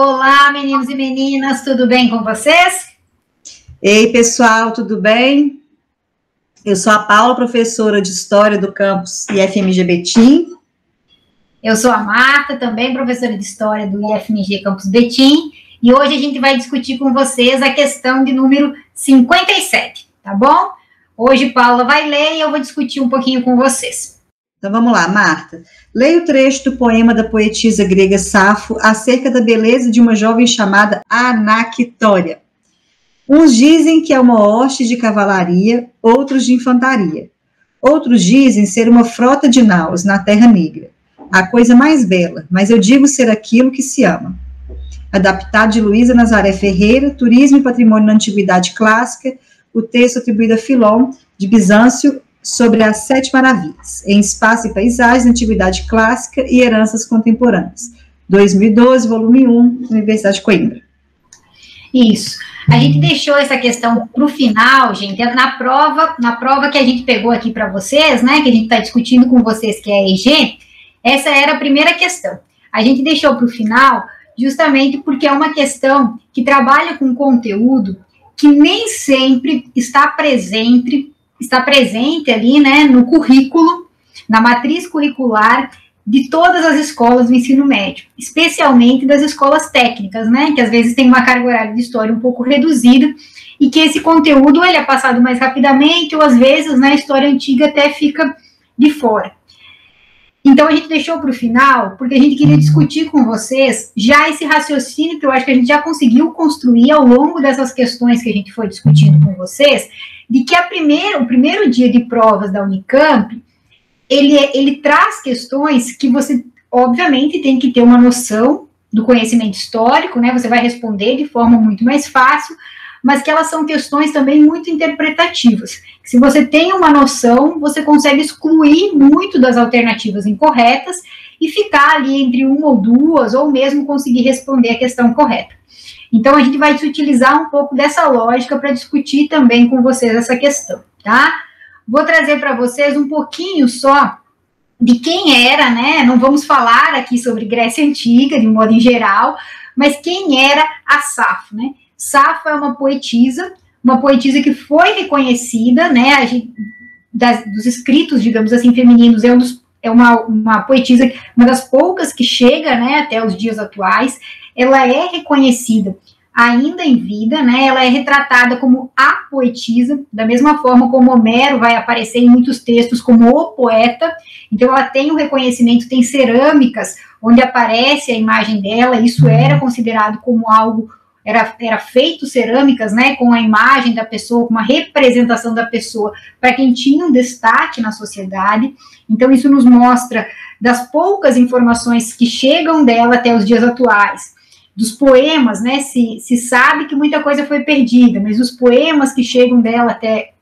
Olá, meninos e meninas, tudo bem com vocês? Ei, pessoal, tudo bem? Eu sou a Paula, professora de História do campus IFMG Betim. Eu sou a Marta, também professora de História do IFMG Campus Betim, e hoje a gente vai discutir com vocês a questão de número 57, tá bom? Hoje Paula vai ler e eu vou discutir um pouquinho com vocês. Então vamos lá, Marta. Leia o trecho do poema da poetisa grega Safo acerca da beleza de uma jovem chamada Anactória. Uns dizem que é uma hoste de cavalaria, outros de infantaria. Outros dizem ser uma frota de naus na Terra Negra. A coisa mais bela, mas eu digo ser aquilo que se ama. Adaptado de Luísa Nazaré Ferreira, Turismo e Patrimônio na Antiguidade Clássica, o texto atribuído a Filon, de Bizâncio, sobre as Sete Maravilhas, em Espaço e Paisagens, Antiguidade Clássica e Heranças Contemporâneas. 2012, volume 1, Universidade de Coimbra. Isso. A gente deixou essa questão para o final, gente, na prova que a gente pegou aqui para vocês, né, que a gente está discutindo com vocês, que é a EG, essa era a primeira questão. A gente deixou para o final justamente porque é uma questão que trabalha com conteúdo que nem sempre está presente ali, né, no currículo, na matriz curricular de todas as escolas do ensino médio, especialmente das escolas técnicas, né, que às vezes tem uma carga horária de história um pouco reduzida, e que esse conteúdo ele é passado mais rapidamente, ou às vezes, na história antiga até fica de fora. Então, a gente deixou para o final, porque a gente queria discutir com vocês já esse raciocínio que eu acho que a gente já conseguiu construir ao longo dessas questões que a gente foi discutindo com vocês, de que o primeiro dia de provas da Unicamp, ele traz questões que você, obviamente, tem que ter uma noção do conhecimento histórico, né? Você vai responder de forma muito mais fácil, mas que elas são questões também muito interpretativas. Se você tem uma noção, você consegue excluir muito das alternativas incorretas e ficar ali entre uma ou duas, ou mesmo conseguir responder a questão correta. Então, a gente vai utilizar um pouco dessa lógica para discutir também com vocês essa questão, tá? Vou trazer para vocês um pouquinho só de quem era, né? Não vamos falar aqui sobre Grécia Antiga, de um modo em geral, mas quem era a Safo, né? Safo é uma poetisa que foi reconhecida, né, dos escritos, digamos assim, femininos, é uma poetisa, uma das poucas que chega, né, até os dias atuais. Ela é reconhecida ainda em vida, né, ela é retratada como a poetisa, da mesma forma como Homero vai aparecer em muitos textos como o poeta. Então ela tem um reconhecimento, tem cerâmicas onde aparece a imagem dela, isso era considerado como algo. Era feito cerâmicas, né, com a imagem da pessoa, com uma representação da pessoa, para quem tinha um destaque na sociedade. Então, isso nos mostra das poucas informações que chegam dela até os dias atuais. Dos poemas, né, se sabe que muita coisa foi perdida, mas os poemas que chegam dela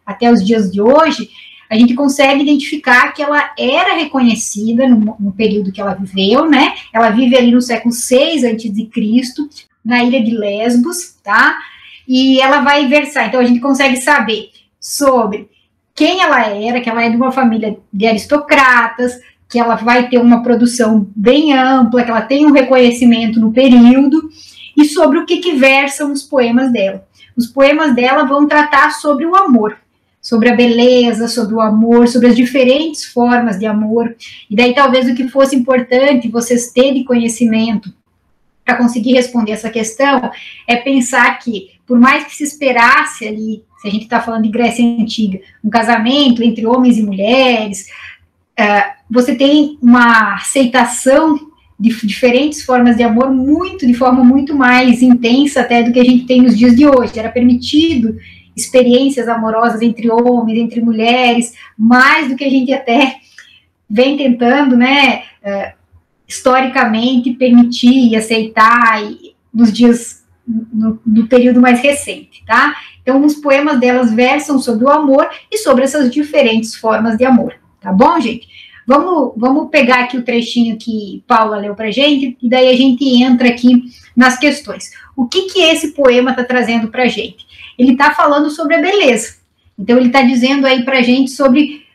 até os dias de hoje, a gente consegue identificar que ela era reconhecida no período que ela viveu, né, ela vive ali no século VI a.C., na ilha de Lesbos, tá? E ela vai versar, então a gente consegue saber sobre quem ela era, que ela é de uma família de aristocratas, que ela vai ter uma produção bem ampla, que ela tem um reconhecimento no período, e sobre o que versam os poemas dela. Os poemas dela vão tratar sobre o amor, sobre a beleza, sobre o amor, sobre as diferentes formas de amor, e daí talvez o que fosse importante vocês terem conhecimento para conseguir responder essa questão, é pensar que, por mais que se esperasse ali, se a gente está falando de Grécia Antiga, um casamento entre homens e mulheres, você tem uma aceitação de diferentes formas de amor de forma muito mais intensa até do que a gente tem nos dias de hoje. Era permitido experiências amorosas entre homens, entre mulheres, mais do que a gente até vem tentando, né, historicamente permitir e aceitar nos dias, no período mais recente, tá? Então, os poemas delas versam sobre o amor e sobre essas diferentes formas de amor, tá bom, gente? Vamos pegar aqui o trechinho que Paula leu pra gente, e daí a gente entra aqui nas questões. O que esse poema está trazendo pra gente? Ele está falando sobre a beleza. Então, ele está dizendo aí pra gente sobre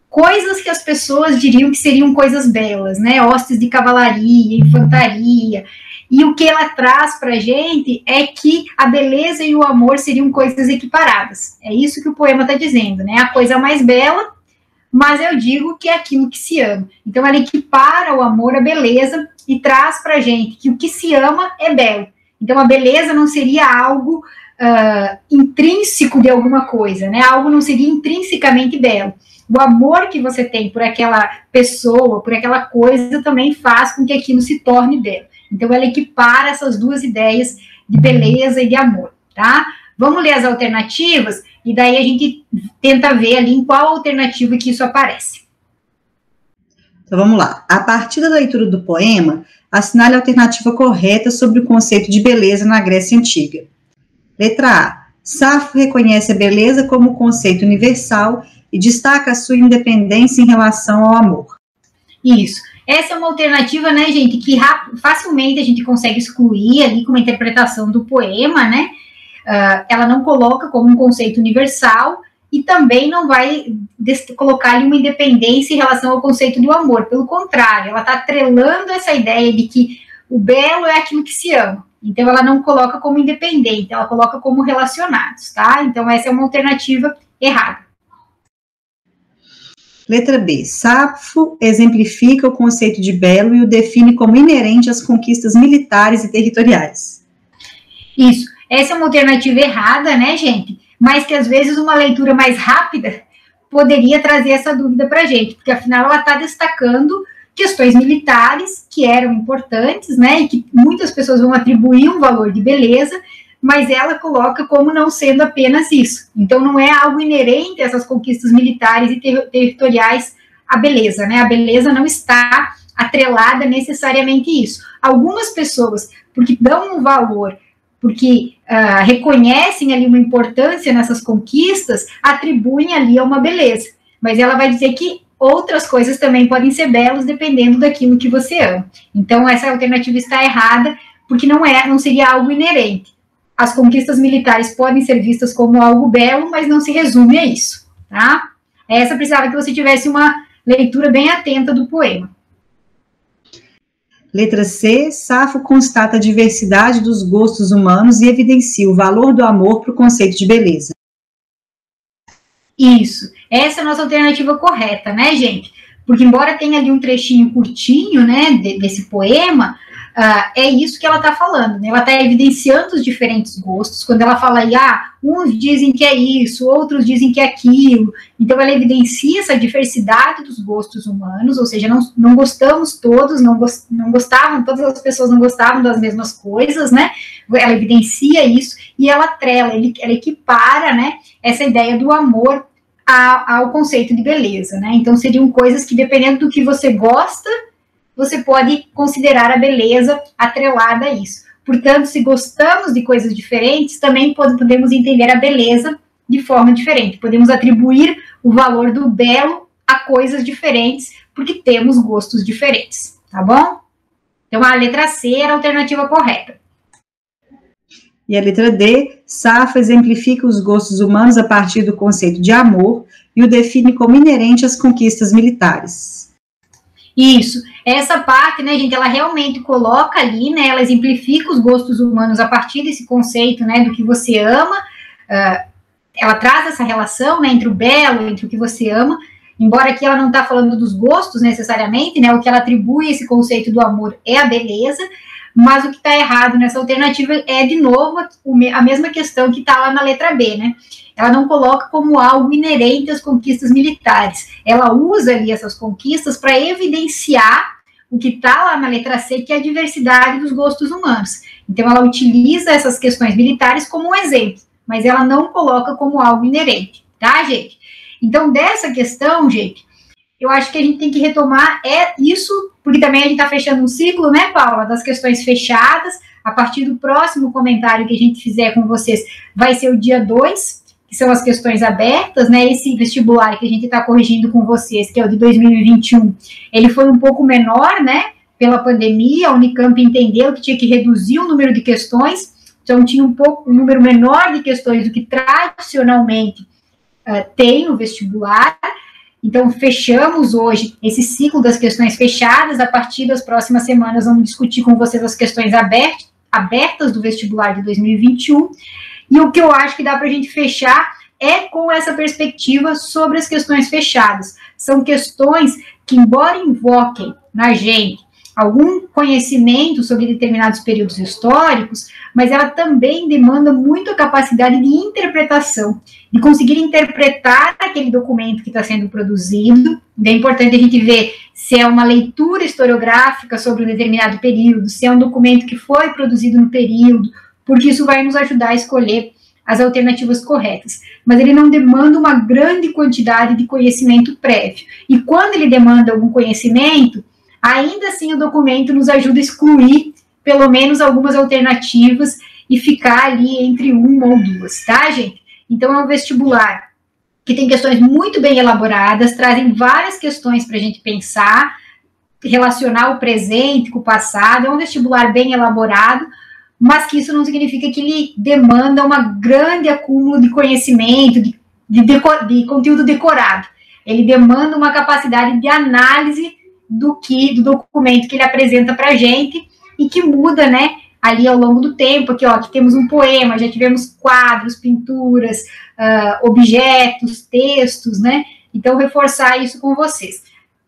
coisas que as pessoas diriam que seriam coisas belas, né? Hostes de cavalaria, infantaria. E o que ela traz para a gente é que a beleza e o amor seriam coisas equiparadas. É isso que o poema está dizendo, né? A coisa mais bela, mas eu digo que é aquilo que se ama. Então, ela equipara o amor à beleza e traz para a gente que o que se ama é belo. Então, a beleza não seria algo intrínseco de alguma coisa, né? Algo não seria intrinsecamente belo. O amor que você tem por aquela pessoa, por aquela coisa, também faz com que aquilo se torne belo. Então, ela equipara essas duas ideias de beleza e de amor, tá? Vamos ler as alternativas e daí a gente tenta ver ali em qual alternativa que isso aparece. Então, vamos lá. A partir da leitura do poema, assinale a alternativa correta sobre o conceito de beleza na Grécia Antiga. Letra A. Safo reconhece a beleza como conceito universal e destaca a sua independência em relação ao amor. Isso. Essa é uma alternativa, né, gente, que facilmente a gente consegue excluir ali com uma interpretação do poema, né? Ela não coloca como um conceito universal e também não vai colocar ali uma independência em relação ao conceito do amor. Pelo contrário, ela está atrelando essa ideia de que o belo é aquilo que se ama. Então, ela não coloca como independente, ela coloca como relacionados, tá? Então, essa é uma alternativa errada. Letra B. Safo exemplifica o conceito de belo e o define como inerente às conquistas militares e territoriais. Isso. Essa é uma alternativa errada, né, gente? Mas que, às vezes, uma leitura mais rápida poderia trazer essa dúvida para a gente, porque, afinal, ela está destacando questões militares que eram importantes, né, e que muitas pessoas vão atribuir um valor de beleza, mas ela coloca como não sendo apenas isso. Então, não é algo inerente a essas conquistas militares e territoriais à beleza, né? A beleza não está atrelada necessariamente a isso. Algumas pessoas, porque dão um valor, porque reconhecem ali uma importância nessas conquistas, atribuem ali a uma beleza. Mas ela vai dizer que outras coisas também podem ser belas, dependendo daquilo que você ama. Então, essa alternativa está errada, porque não seria algo inerente. As conquistas militares podem ser vistas como algo belo, mas não se resume a isso, tá? Essa precisava que você tivesse uma leitura bem atenta do poema. Letra C. Safo constata a diversidade dos gostos humanos e evidencia o valor do amor para o conceito de beleza. Isso. Essa é a nossa alternativa correta, né, gente? Porque embora tenha ali um trechinho curtinho, né, desse poema, é isso que ela está falando, né? Ela está evidenciando os diferentes gostos. Quando ela fala aí, uns dizem que é isso, outros dizem que é aquilo. Então, ela evidencia essa diversidade dos gostos humanos, ou seja, não gostamos todos, não gostavam, todas as pessoas não gostavam das mesmas coisas, né? Ela evidencia isso e ela atrela, ela equipara, né, essa ideia do amor ao conceito de beleza, né? Então, seriam coisas que, dependendo do que você gosta, você pode considerar a beleza atrelada a isso. Portanto, se gostamos de coisas diferentes, também podemos entender a beleza de forma diferente. Podemos atribuir o valor do belo a coisas diferentes, porque temos gostos diferentes, tá bom? Então, a letra C era a alternativa correta. E a letra D, Safo exemplifica os gostos humanos a partir do conceito de amor e o define como inerente às conquistas militares. Isso, essa parte, né, gente, ela realmente coloca ali, né, ela exemplifica os gostos humanos a partir desse conceito, né, do que você ama, ela traz essa relação, né, entre o belo, entre o que você ama, embora aqui ela não está falando dos gostos necessariamente, né, o que ela atribui a esse conceito do amor é a beleza, mas o que está errado nessa alternativa é, de novo, a mesma questão que está lá na letra B, né? Ela não coloca como algo inerente às conquistas militares. Ela usa ali essas conquistas para evidenciar o que está lá na letra C, que é a diversidade dos gostos humanos. Então, ela utiliza essas questões militares como um exemplo, mas ela não coloca como algo inerente, tá, gente? Então, dessa questão, gente, eu acho que a gente tem que retomar isso, porque também a gente está fechando um ciclo, né, Paula, das questões fechadas. A partir do próximo comentário que a gente fizer com vocês, vai ser o dia 2, que são as questões abertas, né, esse vestibular que a gente está corrigindo com vocês, que é o de 2021, ele foi um pouco menor, né, pela pandemia, a Unicamp entendeu que tinha que reduzir o número de questões, então tinha um número menor de questões do que tradicionalmente tem no vestibular, Então, fechamos hoje esse ciclo das questões fechadas. A partir das próximas semanas, vamos discutir com vocês as questões abertas do vestibular de 2021. E o que eu acho que dá para a gente fechar é com essa perspectiva sobre as questões fechadas. São questões que, embora invoquem na gente algum conhecimento sobre determinados períodos históricos, mas ela também demanda muito a capacidade de interpretação, de conseguir interpretar aquele documento que está sendo produzido. É importante a gente ver se é uma leitura historiográfica sobre um determinado período, se é um documento que foi produzido no período, porque isso vai nos ajudar a escolher as alternativas corretas. Mas ele não demanda uma grande quantidade de conhecimento prévio. E quando ele demanda algum conhecimento, ainda assim o documento nos ajuda a excluir pelo menos algumas alternativas e ficar ali entre uma ou duas, tá, gente? Então, é um vestibular que tem questões muito bem elaboradas, trazem várias questões para a gente pensar, relacionar o presente com o passado. É um vestibular bem elaborado, mas que isso não significa que ele demanda uma grande acúmulo de conhecimento, de conteúdo decorado. Ele demanda uma capacidade de análise do documento que ele apresenta para a gente e que muda, né, ali ao longo do tempo. Aqui, ó, aqui temos um poema, já tivemos quadros, pinturas, objetos, textos, né? Então, reforçar isso com vocês.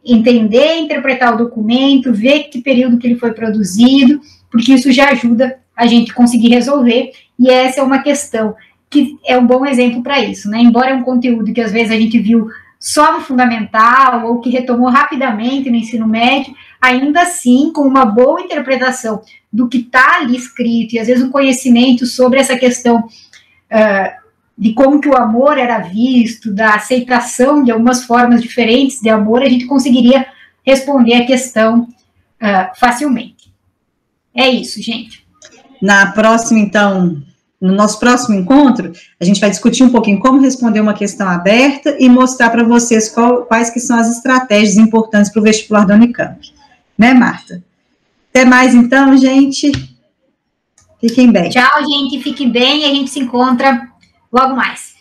Entender, interpretar o documento, ver que período que ele foi produzido, porque isso já ajuda a gente conseguir resolver, e essa é uma questão que é um bom exemplo para isso, né? Embora é um conteúdo que às vezes a gente viu só no fundamental, ou que retomou rapidamente no ensino médio, ainda assim, com uma boa interpretação do que está ali escrito, e às vezes um conhecimento sobre essa questão de como que o amor era visto, da aceitação de algumas formas diferentes de amor, a gente conseguiria responder a questão facilmente. É isso, gente. Na próxima, então, no nosso próximo encontro, a gente vai discutir um pouquinho como responder uma questão aberta e mostrar para vocês quais que são as estratégias importantes para o vestibular da Unicamp. Né, Marta? Até mais, então, gente. Fiquem bem. Tchau, gente. Fiquem bem e a gente se encontra logo mais.